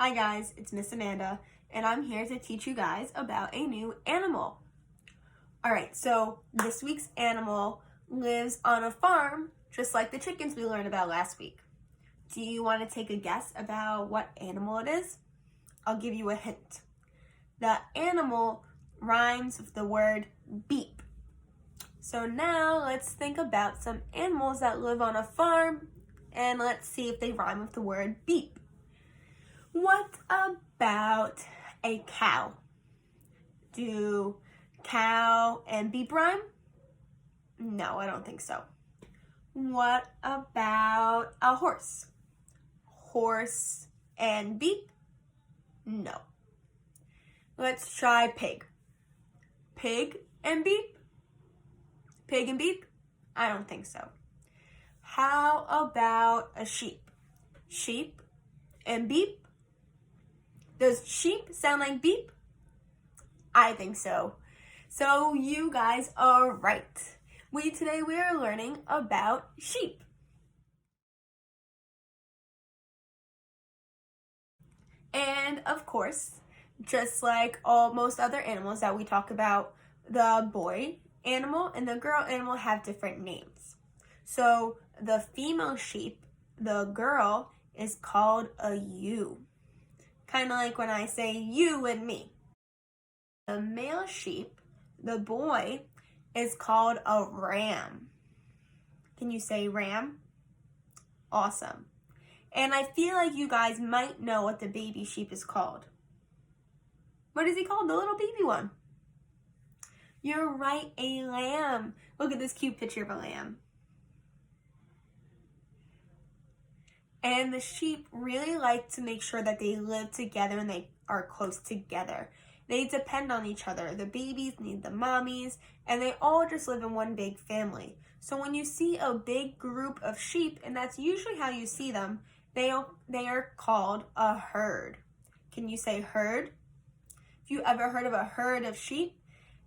Hi guys, it's Miss Amanda, and I'm here to teach you guys about a new animal. Alright, so this week's animal lives on a farm, just like the chickens we learned about last week. Do you want to take a guess about what animal it is? I'll give you a hint. The animal rhymes with the word beep. So now let's think about some animals that live on a farm, and let's see if they rhyme with the word beep. What about a cow? Do cow and beep rhyme? No, I don't think so. What about a horse? Horse and beep? No. Let's try pig. Pig and beep? Pig and beep? I don't think so. How about a sheep? Sheep and beep? Does sheep sound like beep? I think so. So you guys are right. Today we are learning about sheep. And of course, just like most other animals that we talk about, the boy animal and the girl animal have different names. So the female sheep, the girl, is called a ewe. Kind of like when I say you and me. The male sheep, the boy, is called a ram. Can you say ram? Awesome. And I feel like you guys might know what the baby sheep is called. What is he called? The little baby one. You're right, a lamb. Look at this cute picture of a lamb. And the sheep really like to make sure that they live together and they are close together. They depend on each other. The babies need the mommies, and they all just live in one big family. So when you see a big group of sheep, and that's usually how you see them, they are called a herd. Can you say herd? If you ever heard of a herd of sheep,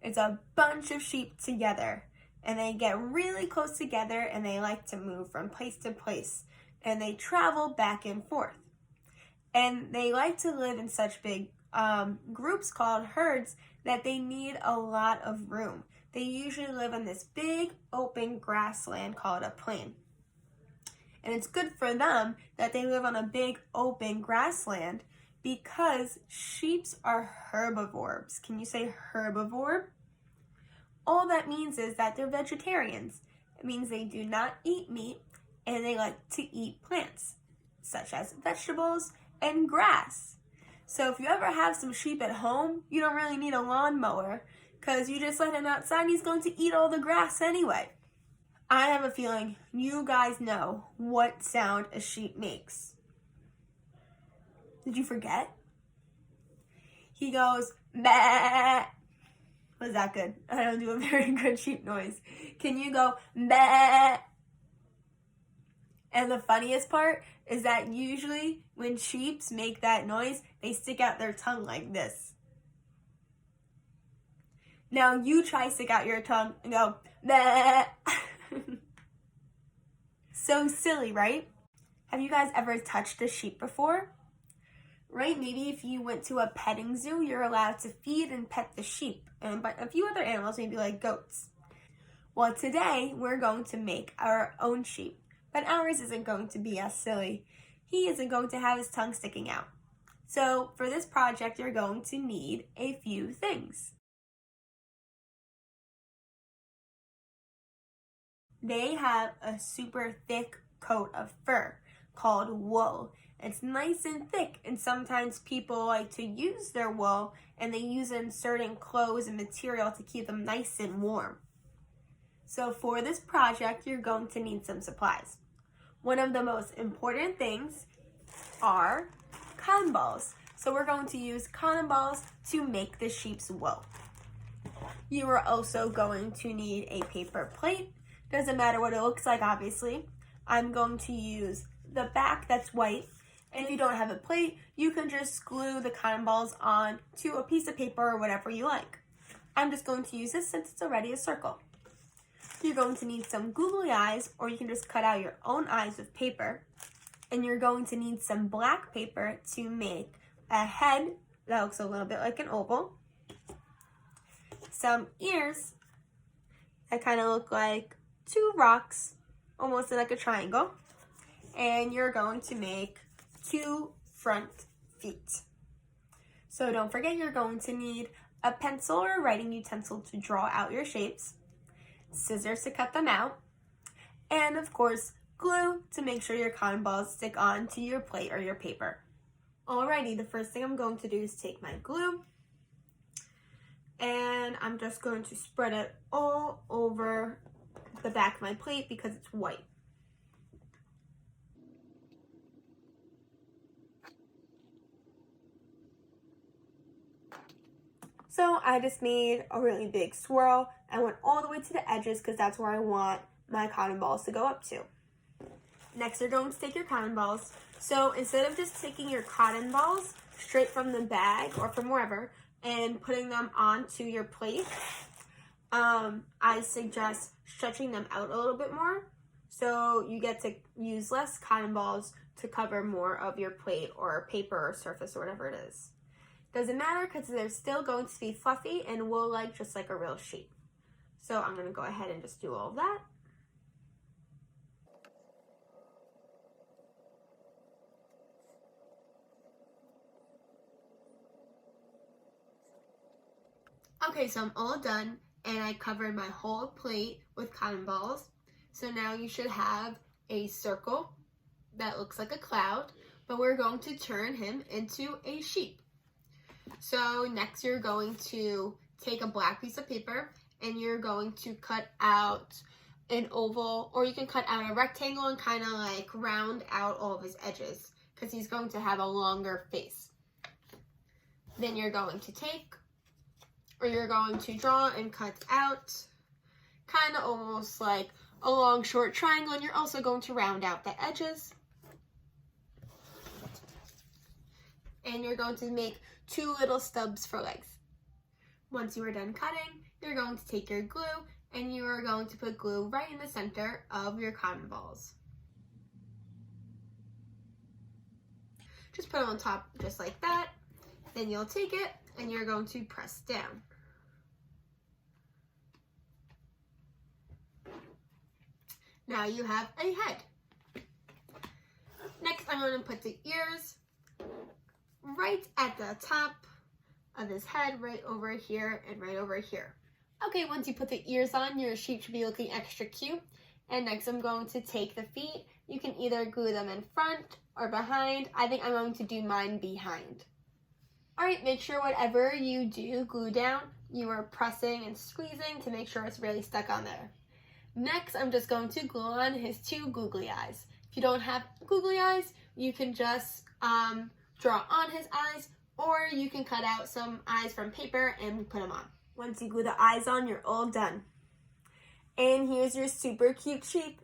it's a bunch of sheep together, and they get really close together, and they like to move from place to place. And they travel back and forth. And they like to live in such big groups called herds that they need a lot of room. They usually live on this big open grassland called a plain. And it's good for them that they live on a big open grassland because sheep are herbivores. Can you say herbivore? All that means is that they're vegetarians. It means they do not eat meat, and they like to eat plants, such as vegetables and grass. So if you ever have some sheep at home, you don't really need a lawnmower because you just let him outside and he's going to eat all the grass anyway. I have a feeling you guys know what sound a sheep makes. Did you forget? He goes, "Bah." Was that good? I don't do a very good sheep noise. Can you go, "Bah"? And the funniest part is that usually when sheep make that noise, they stick out their tongue like this. Now you try stick out your tongue and go, "Bah." So silly, right? Have you guys ever touched a sheep before? Right? Maybe if you went to a petting zoo, you're allowed to feed and pet the sheep and a few other animals, maybe like goats. Well, today we're going to make our own sheep. But ours isn't going to be as silly. He isn't going to have his tongue sticking out. So for this project, you're going to need a few things. They have a super thick coat of fur called wool. It's nice and thick, and sometimes people like to use their wool and they use it in certain clothes and material to keep them nice and warm. So for this project, you're going to need some supplies. One of the most important things are cotton balls. So we're going to use cotton balls to make the sheep's wool. You are also going to need a paper plate. Doesn't matter what it looks like, obviously. I'm going to use the back that's white. And if you don't have a plate, you can just glue the cotton balls on to a piece of paper or whatever you like. I'm just going to use this since it's already a circle. You're going to need some googly eyes, or you can just cut out your own eyes with paper. And you're going to need some black paper to make a head that looks a little bit like an oval, some ears that kind of look like two rocks, almost like a triangle, and you're going to make two front feet. So don't forget, you're going to need a pencil or a writing utensil to draw out your shapes, scissors to cut them out, and of course, glue to make sure your cotton balls stick onto your plate or your paper. Alrighty, the first thing I'm going to do is take my glue, and I'm just going to spread it all over the back of my plate because it's white. So I just made a really big swirl. I went all the way to the edges because that's where I want my cotton balls to go up to. Next, you're going to take your cotton balls. So instead of just taking your cotton balls straight from the bag or from wherever and putting them onto your plate, I suggest stretching them out a little bit more so you get to use less cotton balls to cover more of your plate or paper or surface or whatever it is. Doesn't matter because they're still going to be fluffy and will like just like a real sheep. So I'm going to go ahead and just do all of that. Okay, so I'm all done and I covered my whole plate with cotton balls. So now you should have a circle that looks like a cloud, but we're going to turn him into a sheep. So next you're going to take a black piece of paper and you're going to cut out an oval, or you can cut out a rectangle and kind of like round out all of his edges because he's going to have a longer face. Then you're going to take, or you're going to draw and cut out kind of almost like a long short triangle, and you're also going to round out the edges. And you're going to make two little stubs for legs. Once you are done cutting, you're going to take your glue and you are going to put glue right in the center of your cotton balls. Just put it on top just like that. Then you'll take it and you're going to press down. Now you have a head. Next, I'm going to put the ears right at the top of his head, right over here and right over here. Okay, once you put the ears on, your sheep should be looking extra cute. And next I'm going to take the feet. You can either glue them in front or behind. I think I'm going to do mine behind. Alright, make sure whatever you do glue down, you are pressing and squeezing to make sure it's really stuck on there. Next, I'm just going to glue on his two googly eyes. If you don't have googly eyes, you can just draw on his eyes, or you can cut out some eyes from paper and put them on. Once you glue the eyes on, you're all done. And here's your super cute sheep.